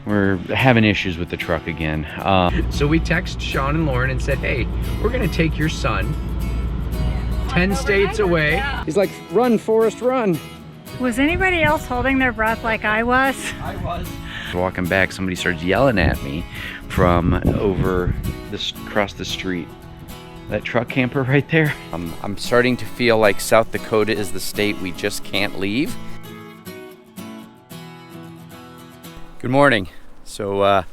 we're having issues with the truck again. So we texted Sean and Lauren and said, hey, we're gonna take your son 10 states away. He's like, run, Forrest, run. Was anybody else holding their breath like I was? I was. Walking back, somebody started yelling at me from over this, across the street. That truck camper right there. I'm starting to feel like South Dakota is the state we just can't leave. Good morning. So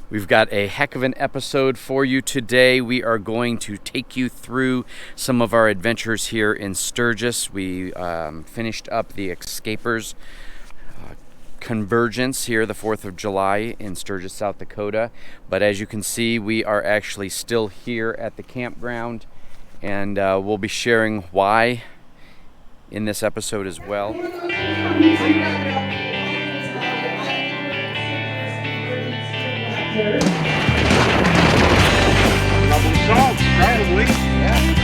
we've got a heck of an episode for you today. We are going to take you through some of our adventures here in Sturgis. We finished up the Xscapers Convergence here the 4th of July in Sturgis, South Dakota. But as you can see, we are actually still here at the campground, and we'll be sharing why in this episode as well. Double salt, probably. Yeah.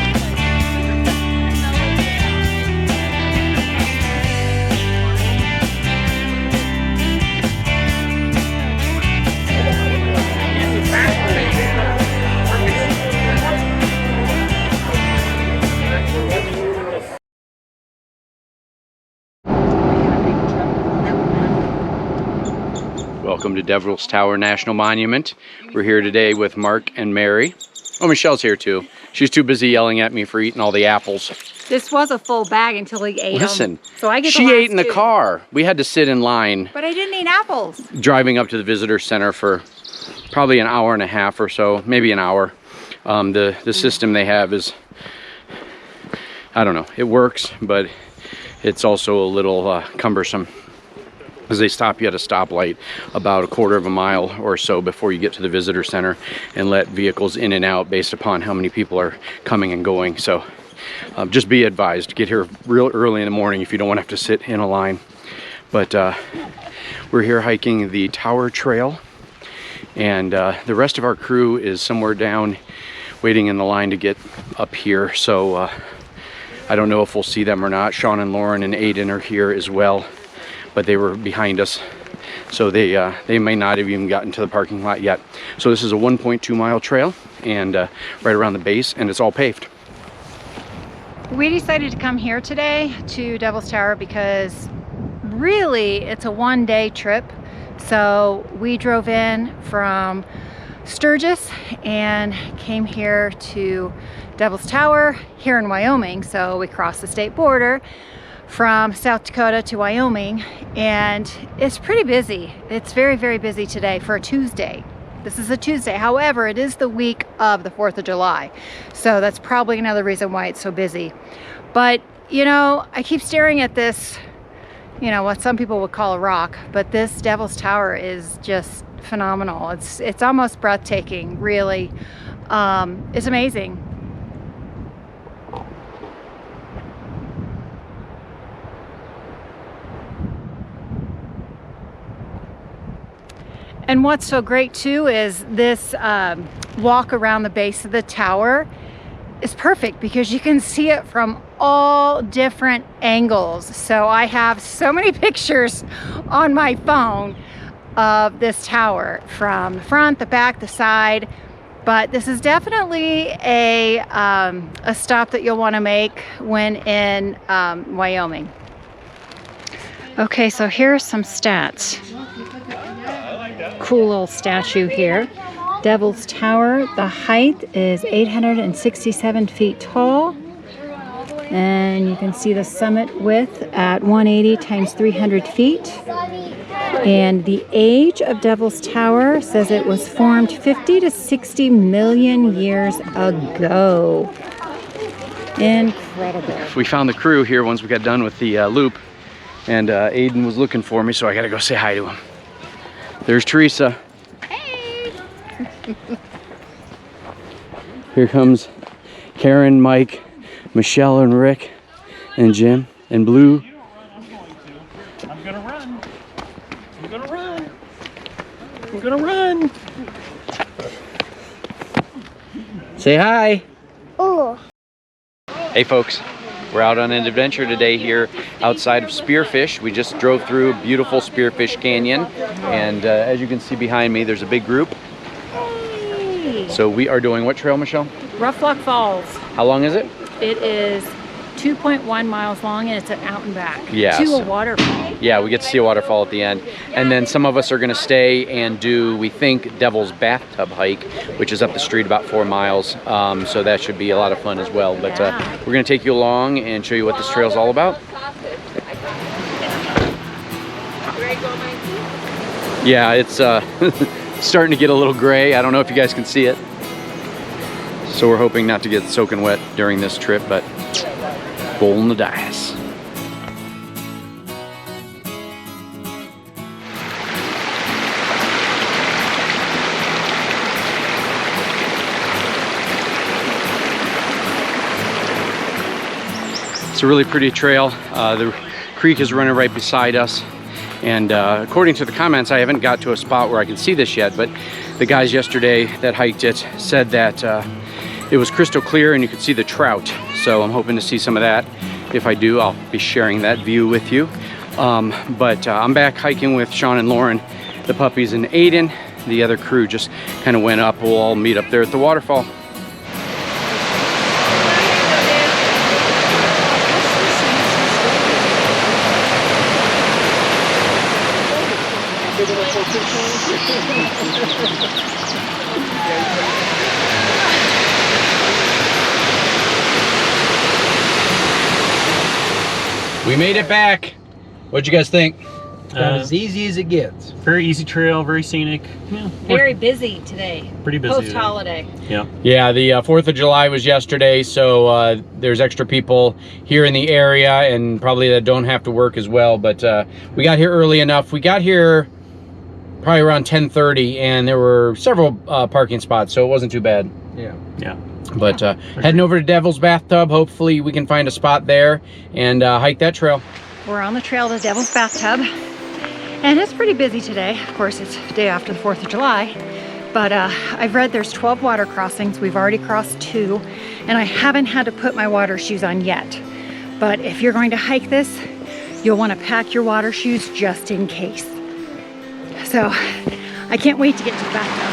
Welcome to Devil's Tower National Monument. We're here today with Mark and Mary. Oh, Michelle's here too. She's too busy yelling at me for eating all the apples. This was a full bag until he ate Listen, them. So I get she the last ate in the two. car. We had to sit in line. But I didn't eat apples. Driving up to the visitor center for probably an hour and a half or so, maybe an hour. The system they have is, I don't know, it works, but it's also a little cumbersome, because they stop you at a stoplight about a quarter of a mile or so before you get to the visitor center and let vehicles in and out based upon how many people are coming and going. So just be advised, get here real early in the morning if you don't want to have to sit in a line. But we're here hiking the Tower Trail, and the rest of our crew is somewhere down waiting in the line to get up here. So I don't know if we'll see them or not. Sean and Lauren and Aiden are here as well, but they were behind us, so they may not have even gotten to the parking lot yet. So this is a 1.2 mile trail, and right around the base, and it's all paved. We decided to come here today to Devil's Tower because really it's a one-day trip. So we drove in from Sturgis and came here to Devil's Tower here in Wyoming. So we crossed the state border from South Dakota to Wyoming, and it's pretty busy. It's very, very busy today for a Tuesday. This is a Tuesday. However, it is the week of the 4th of July. So that's probably another reason why it's so busy. But, you know, I keep staring at this, you know, what some people would call a rock, but this Devil's Tower is just phenomenal. It's almost breathtaking, really. It's amazing. And what's so great too is this walk around the base of the tower is perfect because you can see it from all different angles. So I have so many pictures on my phone of this tower from the front, the back, the side. But this is definitely a stop that you'll want to make when in Wyoming. Okay, so here are some stats. Cool little statue here. Devil's Tower, the height is 867 feet tall, and you can see the summit width at 180 times 300 feet. And the age of Devil's Tower says it was formed 50 to 60 million years ago. Incredible. We found the crew here once we got done with the loop, and Aiden was looking for me, so I gotta go say hi to him. There's Teresa. Hey! Here comes Karen, Mike, Michelle, and Rick, and Jim, and Blue. I'm gonna run. I'm gonna run. I'm gonna run. Say hi. Oh. Hey folks, We're out on an adventure today here outside of Spearfish. We just drove through beautiful Spearfish Canyon, and as you can see behind me, there's a big group. Hey. So we are doing what trail, Michelle? Rough Rock Falls. How long is it? It is 2.1 miles long, and it's an out and back Yeah, to so- a waterfall. Yeah, we get to see a waterfall at the end. And then some of us are gonna stay and do, we think, Devil's Bathtub hike, which is up the street about 4 miles. So that should be a lot of fun as well. But we're gonna take you along and show you what this trail's all about. Yeah, it's starting to get a little gray. I don't know if you guys can see it. So we're hoping not to get soaking wet during this trip, but rolling the dice. It's a really pretty trail. The creek is running right beside us. And according to the comments, I haven't got to a spot where I can see this yet, but the guys yesterday that hiked it said that it was crystal clear and you could see the trout. So I'm hoping to see some of that. If I do, I'll be sharing that view with you. But I'm back hiking with Sean and Lauren, the puppies, and Aiden. The other crew just kind of went up. We'll all meet up there at the waterfall. We made it back. What'd you guys think? About as easy as it gets. Very easy trail, very scenic. Yeah, Very busy today. pretty busy. today. Post-holiday. Yeah. Yeah, the 4th of July was yesterday, so there's extra people here in the area and probably that don't have to work as well, but we got here early enough. We got here probably around 10:30 and there were several parking spots, so it wasn't too bad. Yeah. Yeah. But heading over to Devil's Bathtub, hopefully we can find a spot there and hike that trail. We're on the trail to Devil's Bathtub, and it's pretty busy today. Of course, it's the day after the 4th of July, but I've read there's 12 water crossings. We've already crossed 2, and I haven't had to put my water shoes on yet. But if you're going to hike this, you'll want to pack your water shoes just in case. So I can't wait to get to the bathtub.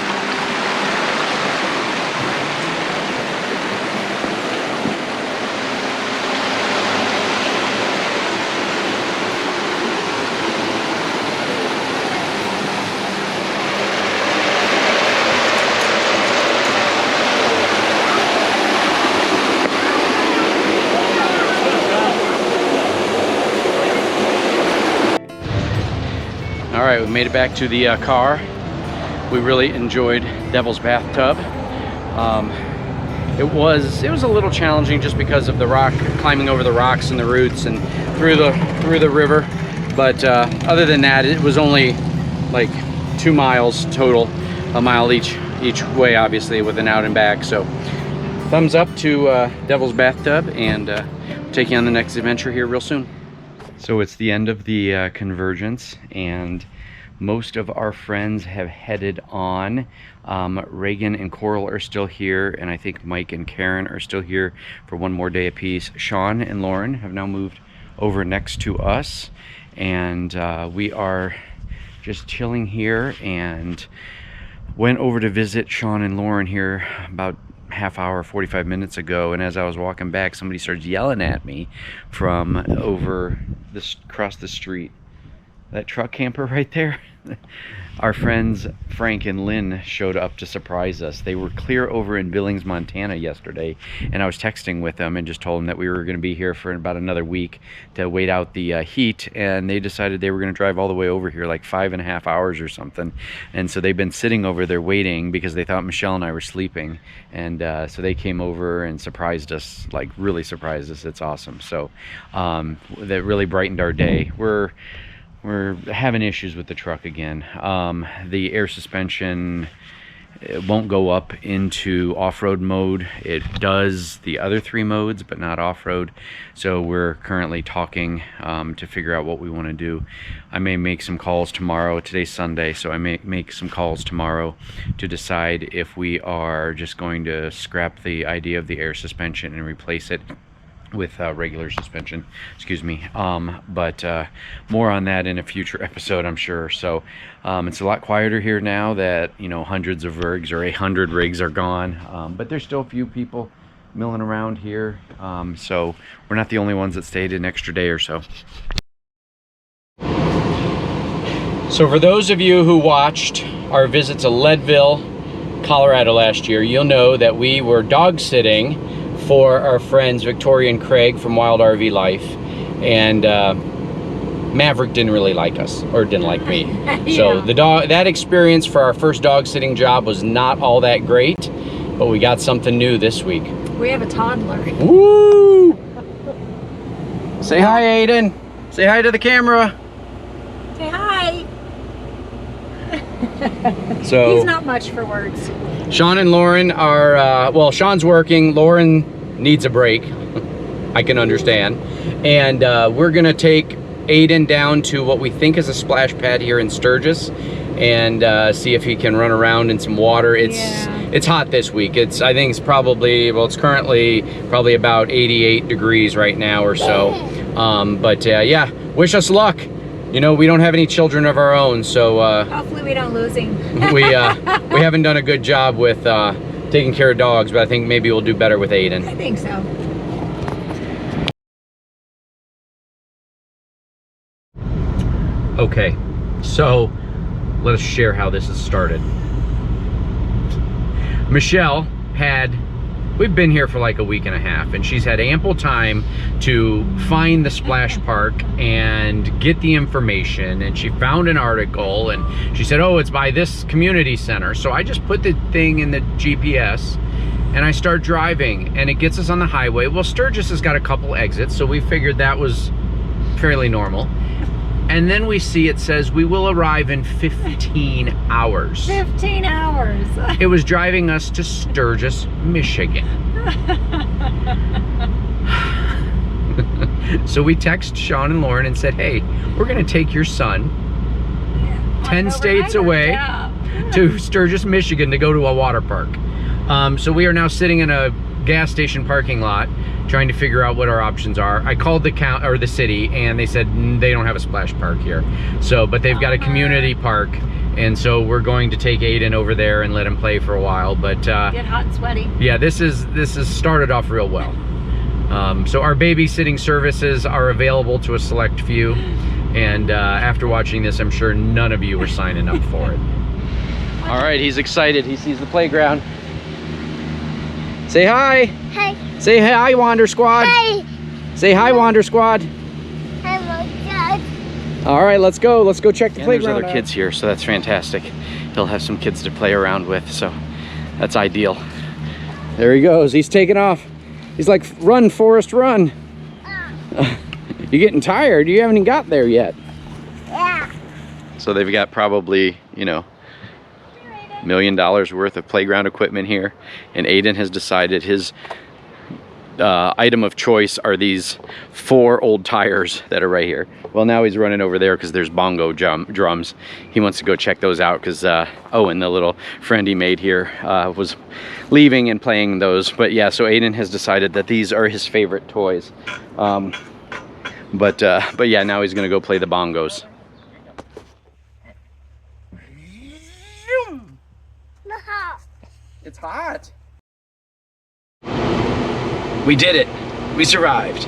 All right, we made it back to the car. We really enjoyed Devil's Bathtub. It was a little challenging just because of the rock, climbing over the rocks and the roots and through the river. But other than that, it was only like 2 miles total, a mile each way, obviously, with an out and back. So thumbs up to Devil's Bathtub, and we'll take you on the next adventure here real soon. So it's the end of the convergence, and most of our friends have headed on. Reagan and Coral are still here, and I think Mike and Karen are still here for one more day apiece. Sean and Lauren have now moved over next to us, and we are just chilling here, and went over to visit Sean and Lauren here about half hour, 45 minutes ago, and as I was walking back, somebody started yelling at me from over this, across the street. That truck camper right there. Our friends Frank and Lynn showed up to surprise us. They were clear over in Billings, Montana yesterday, and I was texting with them and just told them that we were going to be here for about another week to wait out the heat, and they decided they were going to drive all the way over here, like 5.5 hours or something. And so they've been sitting over there waiting because they thought Michelle and I were sleeping, and so they came over and surprised us, like really surprised us. It's awesome. So that really brightened our day. We're having issues with the truck again. The air suspension, it won't go up into off-road mode. It does the other 3 modes, but not off-road. So we're currently talking to figure out what we want to do. I may make some calls tomorrow. Today's Sunday, so I may make some calls tomorrow to decide if we are just going to scrap the idea of the air suspension and replace it with regular suspension, excuse me. But more on that in a future episode, I'm sure. So it's a lot quieter here now that, you know, hundreds of rigs or 100 rigs are gone, but there's still a few people milling around here, so we're not the only ones that stayed an extra day or so. So for those of you who watched our visit to Leadville, Colorado last year, you'll know that we were dog sitting for our friends Victoria and Craig from Wild RV Life, and Maverick didn't really like us, or didn't like me. Yeah. So that experience for our first dog sitting job was not all that great, but we got something new this week. We have a toddler. Woo! Say hi, Aiden. Say hi to the camera. Say hi. So he's not much for words. Sean and Lauren are, well, Sean's working. Lauren needs a break. I can understand. And we're going to take Aiden down to what we think is a splash pad here in Sturgis and see if he can run around in some water. It's hot this week. I think it's probably, well, it's currently probably about 88 degrees right now or so. But yeah, wish us luck. You know, we don't have any children of our own, so hopefully we don't lose him. we haven't done a good job with taking care of dogs, but I think maybe we'll do better with Aiden. I think so. Okay, so let us share how this has started. Michelle we've been here for like a week and a half, and she's had ample time to find the splash park and get the information, and she found an article, and she said, oh, it's by this community center. So I just put the thing in the GPS and I start driving, and it gets us on the highway. Well, Sturgis has got a couple exits, so we figured that was fairly normal. And then we see it says we will arrive in 15 hours. 15 hours. It was driving us to Sturgis, Michigan. So we text Sean and Lauren and said, hey, we're going to take your son 10 states away to Sturgis, Michigan to go to a water park. So we are now sitting in a gas station parking lot trying to figure out what our options are. I called the city, and they said they don't have a splash park here. So, but they've got a community park, and so we're going to take Aiden over there and let him play for a while. But get hot and sweaty. Yeah, this has started off real well. So our babysitting services are available to a select few, and after watching this, I'm sure none of you were signing up for it. All right, he's excited. He sees the playground. Say hi. Hi. Say hi, Wander Squad. Hi. Say hi, Wander Squad. Hi, my dad. All right, let's go. Let's go check the playground. There's other out. kids here, so that's fantastic. He'll have some kids to play around with, so that's ideal. There he goes. He's taking off. He's like, run, Forrest, run. You're getting tired. You haven't even got there yet. Yeah. So they've got probably, you know, $1 million worth of playground equipment here, and Aiden has decided his item of choice are these 4 old tires that are right here. Well, now he's running over there because there's bongo drums. He wants to go check those out because Owen, the little friend he made here, was leaving and playing those. But yeah, so Aiden has decided that these are his favorite toys. But yeah, now he's gonna go play the bongos. It's hot. We did it. We survived.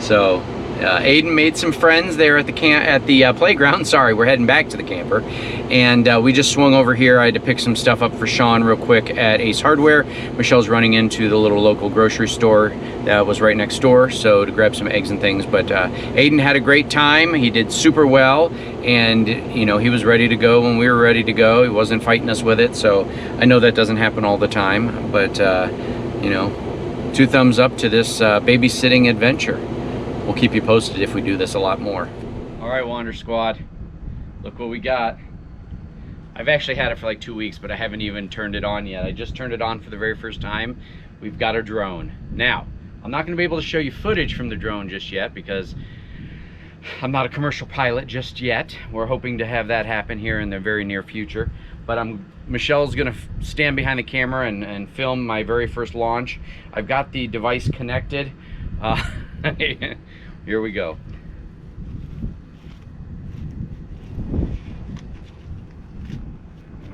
So Aiden made some friends there at the playground. Sorry, we're heading back to the camper, and we just swung over here. I had to pick some stuff up for Sean real quick at Ace Hardware. Michelle's running into the little local grocery store that was right next door, so to grab some eggs and things. But Aiden had a great time. He did super well, and you know, he was ready to go when we were ready to go. He wasn't fighting us with it, so I know that doesn't happen all the time, but you know, 2 thumbs up to this babysitting adventure. We'll keep you posted if we do this a lot more. All right, Wander Squad, look what we got. I've actually had it for like 2 weeks, but I haven't even turned it on yet. I just turned it on for the very first time. We've got a drone. Now, I'm not gonna be able to show you footage from the drone just yet because I'm not a commercial pilot just yet. We're hoping to have that happen here in the very near future. But Michelle's gonna stand behind the camera and film my very first launch. I've got the device connected. Here we go. All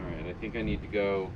right, I think I need to go.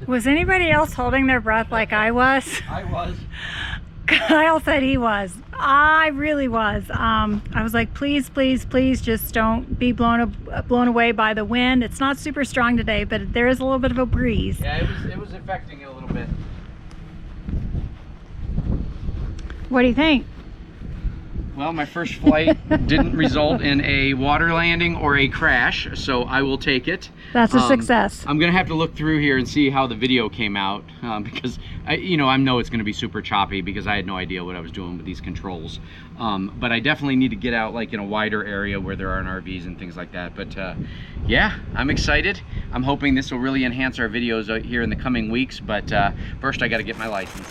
Was anybody else holding their breath like I was? I was. Kyle said he was. I really was. I was like, please, please, please just don't be blown away by the wind. It's not super strong today, but there is a little bit of a breeze. Yeah, it was affecting it a little bit. What do you think? Well, my first flight didn't result in a water landing or a crash, so I will take it. That's a success. I'm gonna have to look through here and see how the video came out because I know it's gonna be super choppy because I had no idea what I was doing with these controls. But I definitely need to get out like in a wider area where there aren't RVs and things like that. But yeah, I'm excited. I'm hoping this will really enhance our videos here in the coming weeks. But first, I got to get my license.